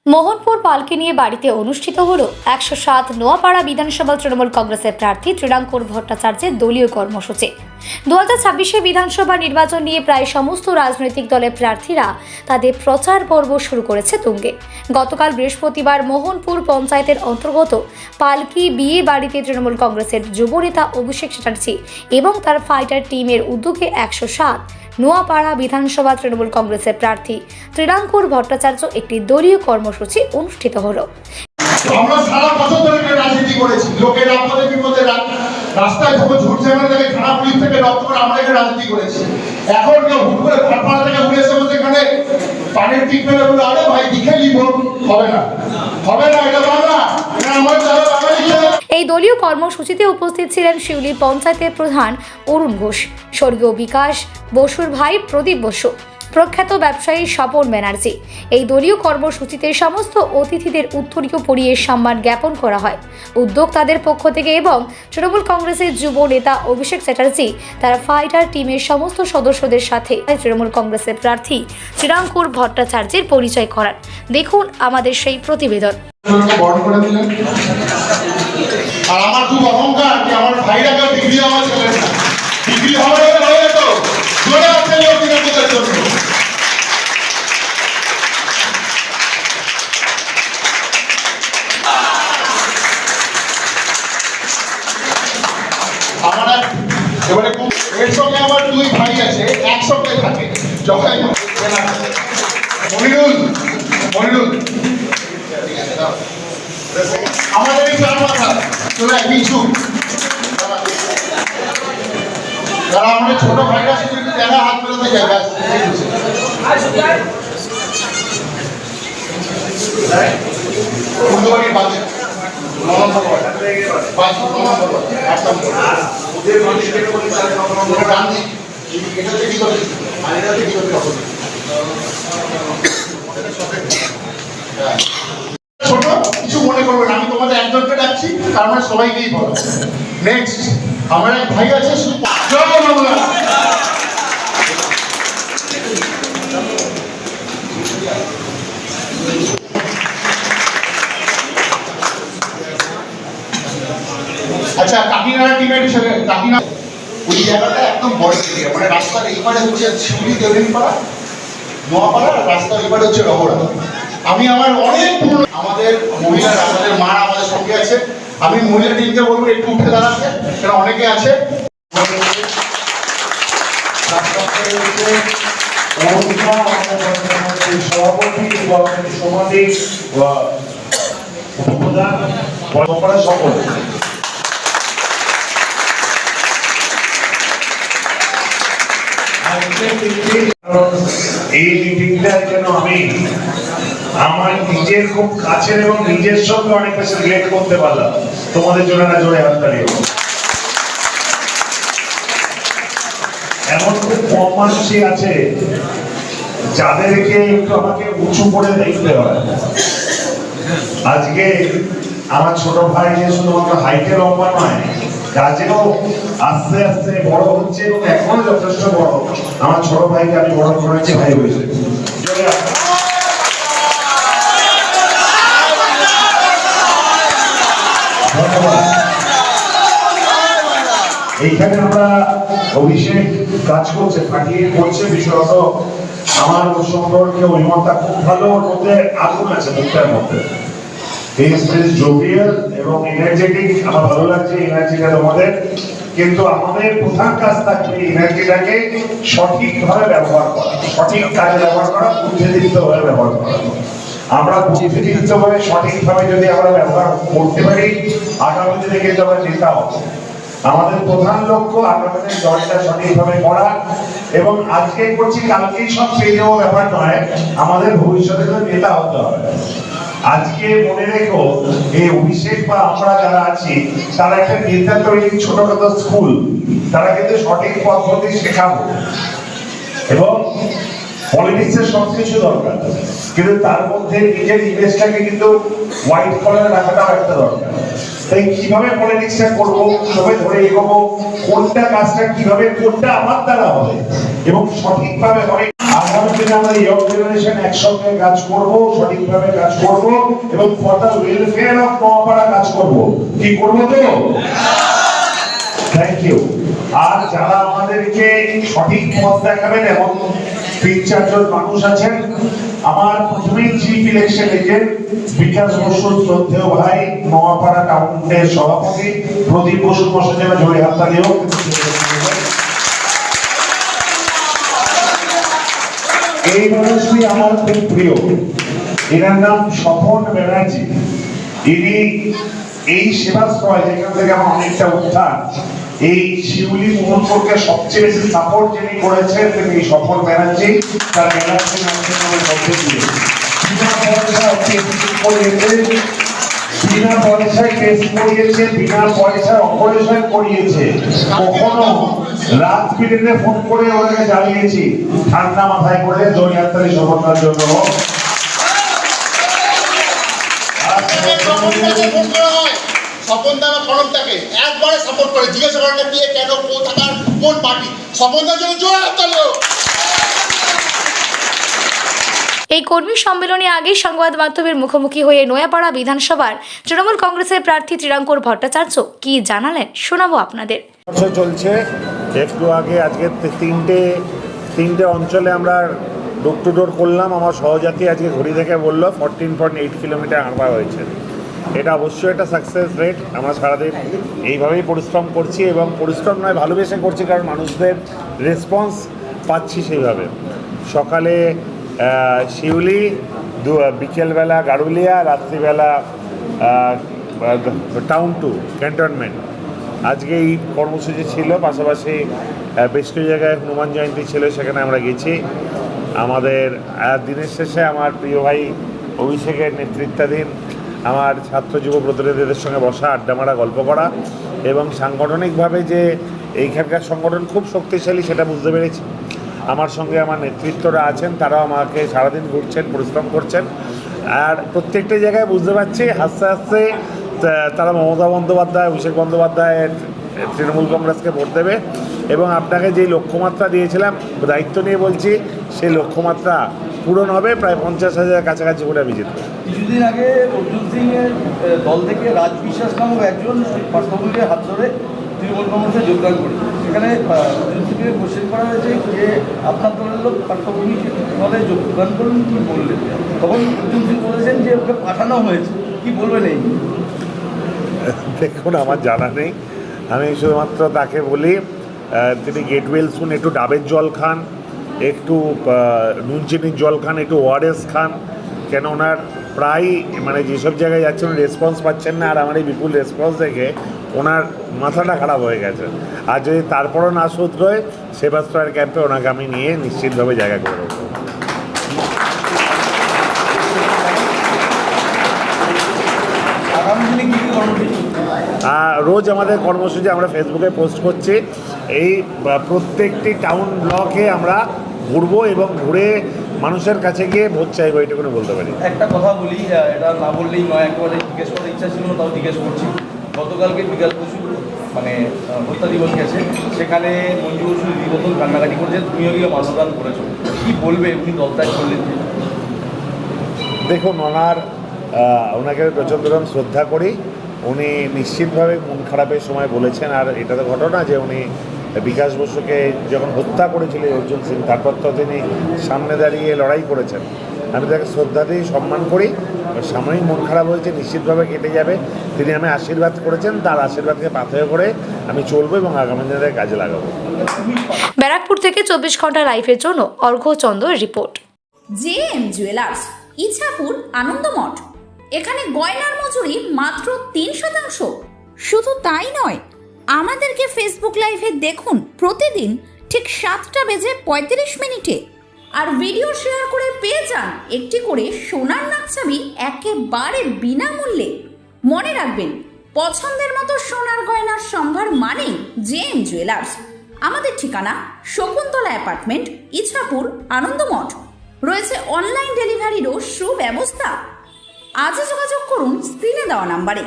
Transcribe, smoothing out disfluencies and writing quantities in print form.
মোহনপুর পালকি নিয়ে বাড়িতে অনুষ্ঠিত হলো ১০৭ নোয়াপাড়া বিধানসভা তৃণমূল কংগ্রেসের প্রার্থী ত্রিরাঙ্কুর ভট্টাচার্যের দলীয় কর্মসূচি। ২০২৬ বিধানসভা নির্বাচন নিয়ে প্রায় সমস্ত রাজনৈতিক দলের প্রার্থীরা তাদের প্রচার পর্ব শুরু করেছে তুঙ্গে। গতকাল বৃহস্পতিবার মোহনপুর পঞ্চায়েতের অন্তর্গত পালকি বিয়ে বাড়িতে তৃণমূল কংগ্রেসের যুবনেতা অভিষেক চ্যাটার্জি এবং তার ফাইটার টিমের উদ্যোগে ১০৭ নোয়াপাড়া বিধানসভা তৃণমূল কংগ্রেসের প্রার্থী ত্রিরাঙ্কুর ভট্টাচার্য একটি দলীয় কর্মসূচি অনুষ্ঠিত হলো। আমরা সারা বছর ধরে রাজনীতি করেছি, লোকের আপদে বিপদে রাস্তায় যখন ঝুটঝামেলা থেকে থানা পুলিশ থেকে রক্ত করে আমরা এখানে রাজনীতি করেছি। এখন কেউ হুট করে ফাটপাড়া থেকে উড়ে এসে বলছে এখানে পানির টিপ মেরে বলে আরে ভাই লিখে নিব, হবে না, হবে না, এটা বাংলা, এটা আমার যারা বাঙালি। এই দলীয় কর্মসূচিতে উপস্থিত ছিলেন শিউলি পঞ্চায়েতের প্রধান অরুণ ঘোষ, স্বর্গীয় বিকাশ বসুর ভাই প্রদীপ বসু, প্রখ্যাত ব্যবসায়ী স্বপন ব্যানার্জি। এই দলীয় কর্মসূচিতে সমস্ত অতিথিদের উত্তরীয় পরিয়ে সম্মান জ্ঞাপন করা হয় উদ্যোক্তাদের পক্ষ থেকে এবং তৃণমূল কংগ্রেসের যুব নেতা অভিষেক চ্যাটার্জি তার ফাইটার টিমের সমস্ত সদস্যদের সাথে তৃণমূল কংগ্রেসের প্রার্থী ত্রিরাঙ্কুর ভট্টাচার্যের পরিচয় করান। দেখুন আমাদের সেই প্রতিবেদন। আর আমার খুব অহংকার যে আমার ভাইরা কেউ ডিগ্রি আমার ছেলে না, ডিগ্রি হওয়ার হয়ে যেত জোরে আছে লোকের জন্য। আমার এবারে এর সঙ্গে আমার দুই ভাই আছে, একসঙ্গে থাকে যখন মনিরুল আমাদের এই চার মাথা চলে কিছু যারা আমাদের ছোট ভাইরা শুধু একটু দেখা হাত মেলাতে যায় ব্যাস। ফুলবাড়ির বাজে ছোট কিছু মনে করবেন, আমি তোমাদের একজনকে ডাকছি তার মানে সবাইকেই বলো। নেক্সট আমার এক ভাই আছে শুধু আচ্ছা কাকিনাড়া টিমের হিসেবে কাকিনা ওই জায়গাটা একদম বড় এরিয়া, মানে রাস্তার এইপারে হচ্ছে শিউলি দেউলিপাড়া নোয়াপাড়া, রাস্তার এইপারে হচ্ছে রহড়া। আমি আমার অনেক পুরনো আমাদের মহিলারা আমাদের মা আমাদের সঙ্গে আছে, আমি মহিলা টিমকে বলবো একটু উঠে দাঁড়াতে, কারণ অনেকে আছে। সভাপতি এবং সমাজে উপপ্রধান সকল এই মিটিংটা যেন আমি আমার নিজের খুব কাছের এবং নিজের সঙ্গে অনেক বেশি রিলেট করতে পারলাম। তোমাদের জন্য না জোরে হাততালি। এমন খুব কম মানুষই আছে যাদেরকে একটু আমাকে উঁচু করে দেখতে হয়। আজকে আমার ছোট ভাই যে শুধুমাত্র হাইটে লম্বা নয়, কাজেও আস্তে আস্তে বড় হচ্ছে এবং এখনো যথেষ্ট বড়। আমার ছোট ভাইকে আমি বড় করেছি, ভাই হয়েছে। ধন্যবাদ। এইখানে আমরা অভিষেক কাজ করছে, ফাটিয়ে করছে, বিশেষত আমার সম্পর্কে অভিমতটা খুব ভালো, ওর মধ্যে আগুন আছে মুখটার মধ্যে। এবং এনার্জেটিক, আমার ভালো লাগছে এনার্জিটা তোমাদের। কিন্তু আমাদের প্রধান কাজ থাকবে এনার্জিটাকে সঠিকভাবে ব্যবহার করা, সঠিক কাজে ব্যবহার করা, বুদ্ধিদীপ্তভাবে ব্যবহার করা। আমরা বুদ্ধিদীপ্তভাবে সঠিকভাবে যদি আমরা ব্যবহার করতে পারি, আগামী দিনে কিন্তু আমরা নেতা হব। আমাদের প্রধান লক্ষ্য আগামী দলটা সঠিকভাবে করা, এবং আজকে করছি কালকেই সব পেয়ে যাওয়ার ব্যাপার নয়, আমাদের ভবিষ্যতে নেতা হতে হবে। আজকে মনে রেখো, এই অভিষেক বা আমরা যারা আছি তারা একটা নেতা তৈরি ছোটখাটো স্কুল, তারা কিন্তু সঠিক পদ্ধতি শেখাবো এবং পলিটিক্সের সবকিছু দরকার, কিন্তু তার মধ্যে নিজের ইমেজটাকে কিন্তু হোয়াইট কলার রাখাটাও একটা দরকার। তাই কিভাবে পলিটিক্সটা করবো, কিভাবে ধরে এগোবো, কোনটা কাজটা কিভাবে কোনটা আমার দ্বারা হবে এবং সঠিকভাবে হবে। আগামী দিনে আমরা ইয়ং জেনারেশন একসঙ্গে কাজ করব, সঠিকভাবে কাজ করব এবং for the welfare of Noapara কাজ করব। কি করব তো? Thank you. আর যারা আমাদেরকে সঠিক পথ দেখাবেন এবং 3-4 জন মানুষ আছেন, আমার প্রথমেই চিফ ইলেকশন এজেন্ট বিকাশ বসু শ্রদ্ধেয় ভাই, নোয়াপাড়া টাউনের সভাপতি প্রদীপ বসু মশাই যেন জোরে হাততালি হোক। এই মানুষটি আমার খুব প্রিয়, এনার নাম স্বপন ব্যানার্জি। ইনি এই সেবাশ্রয় যেখান থেকে আমার অনেকটা উত্থান, এই শিউলি মোহনপুরকে সবচেয়ে বেশি সাপোর্ট যিনি করেছেন তিনি স্বপন ব্যানার্জি। তার ব্যানার্জি নামের মধ্যে দিয়ে বিনা পয়সায় টেস্ট করিয়েছে, বিনা পয়সায় অপারেশন করিয়েছে। কখনো রাত বিরেতে ফোন করে ওনাকে জানিয়েছি, ঠান্ডা মাথায় করে দৌড়াত্তারি সফলতার জন্য। স্বপন দা কলমটাকে একবারে সাপোর্ট করে, জিজ্ঞাসা করেন না কে কেন কোথাকার কোন পার্টি। স্বপন দার জন্য জোরে হাততালি হোক। এই কর্মী সম্মেলনে আগে সংবাদ মাধ্যমের মুখোমুখি হয়ে নোয়াপাড়া বিধানসভার তৃণমূল কংগ্রেসের প্রার্থী ত্রিরাঙ্কুর ভট্টাচার্য কি জানালেন শোনাবো আপনাদের। চলছে একটু আগে আজকে তিনটে অঞ্চলে আমরা ডোর টু ডোর করলাম। আমার সহযাত্রী আজকে ঘড়ি থেকে বললো 14.8 কিলোমিটার হাঁটা হয়েছে। এটা অবশ্যই একটা সাকসেস রেট। আমরা সারাদিন এইভাবেই পরিশ্রম করছি এবং পরিশ্রম নয় ভালোবেসে করছি, কারণ মানুষদের রেসপন্স পাচ্ছি সেইভাবে। সকালে শিউলি, বিকেলবেলা গারুলিয়া, রাত্রিবেলা টাউন টু ক্যান্টনমেন্ট। আজকে এই কর্মসূচি ছিল, পাশাপাশি বেশ কিছু জায়গায় হনুমান জয়ন্তী ছিল, সেখানে আমরা গেছি। আমাদের দিনের শেষে আমার প্রিয় ভাই অভিষেকের নেতৃত্বাধীন আমার ছাত্র যুব প্রতিনিধিদের সঙ্গে বসা, আড্ডা মারা, গল্প করা এবং সাংগঠনিকভাবে যে এইখানকার সংগঠন খুব শক্তিশালী সেটা বুঝতে পেরেছি। আমার সঙ্গে আমার নেতৃত্বরা আছেন, তারাও আমাকে সারাদিন ঘুরছেন, পরিশ্রম করছেন। আর প্রত্যেকটা জায়গায় বুঝতে পারছি আস্তে আস্তে তারা মমতা বন্দ্যোপাধ্যায়, অভিষেক বন্দ্যোপাধ্যায়ের তৃণমূল কংগ্রেসকে ভোট দেবে। এবং আপনাকে যেই লক্ষ্যমাত্রা দিয়েছিলাম, দায়িত্ব নিয়ে বলছি, সেই লক্ষ্যমাত্রা পূরণ হবে। প্রায় 50,000 কাছাকাছি ভোটে আমি জিতব। কিছুদিন আগে অর্জুন সিংয়ের দল থেকে রাজ বিশ্বাস নামক একজন পার্থভূমির হাত ধরে তৃণমূল কংগ্রেসে যোগদান করেছে। সেখানে অর্জুন সিংকে কোশ্চেন করা হয়েছে যে আপনার দলের লোক পার্থভূমি দলে যোগদান করুন, কি বললেন? তখন অর্জুন সিং বলেছেন যে ওকে পাঠানো হয়েছে, কি বলবেন এই? দেখুন, আমার জানা নেই। আমি শুধুমাত্র তাকে বলি তিনি গেট ওয়েল শুন, একটু ডাবের জল খান, একটু নুন চিনির জল খান, একটু ওআরএস খান। কেন ওনার প্রায় যেসব জায়গায় যাচ্ছেন রেসপন্স পাচ্ছেন না। আর আমার এই বিপুল রেসপন্স দেখে ওনার মাথাটা খারাপ হয়ে গেছে। আর যদি তারপরও না শুধরোয়, সেবাশ্রয়ের ক্যাম্পে ওনাকে আমি নিয়ে নিশ্চিতভাবে জায়গা করে দেবো। আগামী দিনে কী কী কর্মসূচি? রোজ আমাদের কর্মসূচি আমরা ফেসবুকে পোস্ট করছি। এই প্রত্যেকটি টাউন ব্লকে আমরা ঘুরবো এবং ঘুরে মানুষের কাছে গিয়ে ভোট চাইবো, এইটুকুনি বলতে পারি। একটা কথা বলি, এটা না বললেই নয়, একেবারে জিজ্ঞেস করার ইচ্ছা ছিল না, তাও জিজ্ঞেস করছি। গতকালকে বিকাশ বসু হত্যা দিবস গেছে, সেখানে মঞ্জু বসু রীতিমতন কান্নাকাটি করেছে, তুমিও গিয়ে মাল্যদান করেছো, কী বলবে? উনি দলত্যাগ করলেন। দেখুন, ওনাকে প্রচণ্ড রকম শ্রদ্ধা করি। উনি নিশ্চিতভাবে মন খারাপের সময় বলেছেন। আর এটা তো ঘটনা যে উনি বিকাশ বসুকে যখন হত্যা করেছিলেন অর্জুন সিং, তারপর তো তিনি সামনে দাঁড়িয়ে লড়াই করেছেন। আমি তাকে শ্রদ্ধা দিই, সম্মান করি। সাময়িক মন খারাপ হয়েছে, নিশ্চিতভাবে কেটে যাবে। তিনি আমি আশীর্বাদ করেছেন, তার আশীর্বাদকে পাথেয় করে আমি চলবো এবং আগামী দিনে কাজে লাগাবো। ব্যারাকপুর থেকে 24 ঘন্টা লাইভের জন্য অর্ঘ্য চন্দ্রের report. JM jewellers, Ichhapur, Anandamath. এখানে গয়নার মজুরি মাত্র 3%। শুধু তাই নয়, আমাদেরকে ফেসবুক লাইভে দেখুন প্রতিদিন ঠিক 7:35 আর ভিডিও শেয়ার করে পেয়ে যান একটি করে সোনার নাকছাবি একেবারে বিনামূল্যে। মনে রাখবেন, পছন্দের মতো সোনার গয়নার সম্ভার মানেই জেএম জুয়েলার্স। আমাদের ঠিকানা শকুন্তলা অ্যাপার্টমেন্ট, ইছাপুর, আনন্দমঠ। রয়েছে অনলাইন ডেলিভারিরও সুব্যবস্থা। আজই যোগাযোগ করুন স্ক্রিনে দেওয়া নাম্বারে।